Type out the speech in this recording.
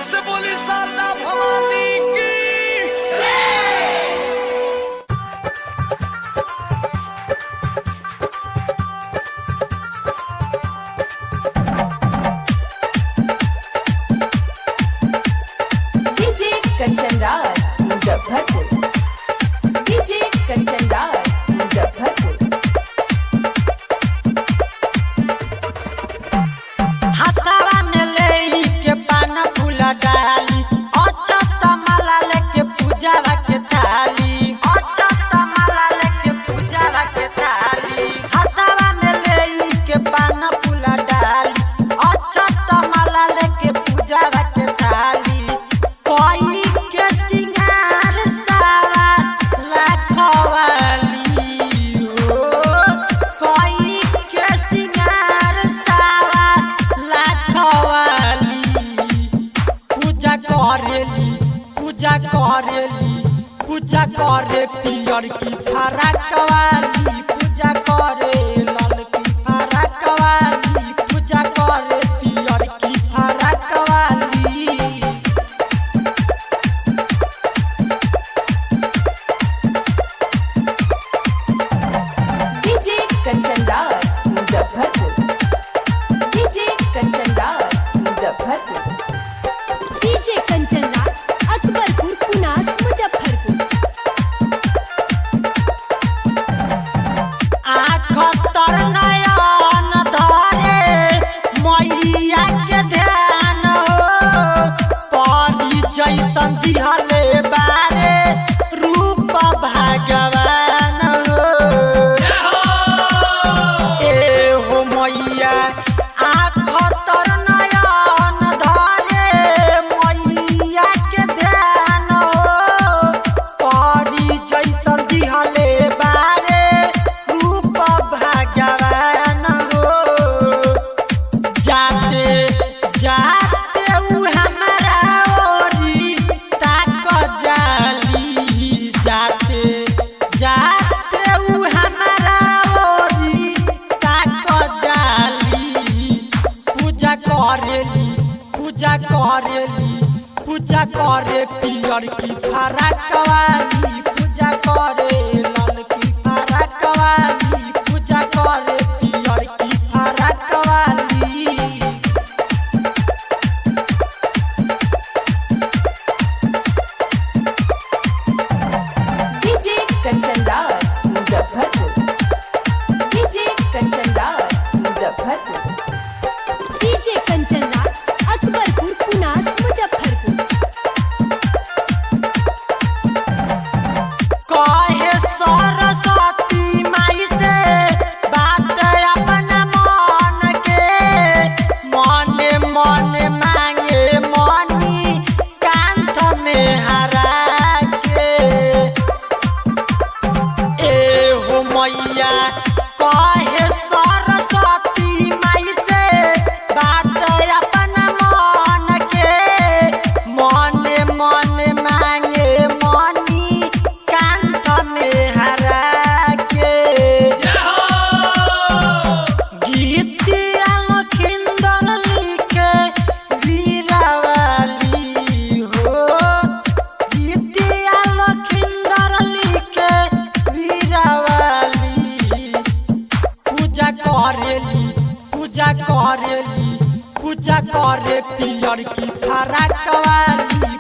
से बोली शारदा भवानी की। डीजे कंचन राज मुजफ्फरपुर। डीजे कंचन राज मुजफ्फरपुर। हाथवा में ले के पान फूल डाली अचत माला लेके पूजावा के थाली अचत माला लेके पूजावा के थाली हाथवा में ले के पान फूल डाली अचत माला लेके पूजावा के थाली कोई के सिंगार सारा लाखवाली हो कोई के सिंगार सारा लाखवाली पूजा करेली पूजा करे पियर की फराक वाली पूजा करे लाल की फराक वाली पूजा करे पियर की फराक वाली। DJ Kanchan Raj Muzaffarpur. DJ Kanchan Raj Muzaffarpur. DJ Kanchan Raj Akbarpur Punas Muzaffarpur. आँख तर नयन धरे मैया के ध्यान हो परी जैसन दिहले बारे रूप भगवान हो ए हो मैया आँख तर नयन धरे मैया के ध्यान हो परी जैसन दिहले बारे रूप भगवान हो जाते जाते उ हमारा ओरी ताक जाली जाते जाते उ हमारा ओरी ताक जाली पूजा करेली पूजा करे पियर की फराक वाली पूजा करे लाल की फराक वाली पूजा करे पियर की फराक वाली। DJ Kanchan Raj Muzaffarpur. DJ Kanchan Raj Muzaffarpur. DJ Kanchan Raj Akbarpur Punas Muzaffarpur. कहे सरस्वती माई से बात अपना मन के मने मने मांगे मनी कांत में हरा के ए हो मैया कहे सरस्वती माई से बात अपना मन के मने मने मांगे मनी कांत में हरा के गीतिया लखिंदर लिखे वीरावाली हो गीतिया लखिंदर लिखे वीरावाली पूजा करे पियर की फराक वाली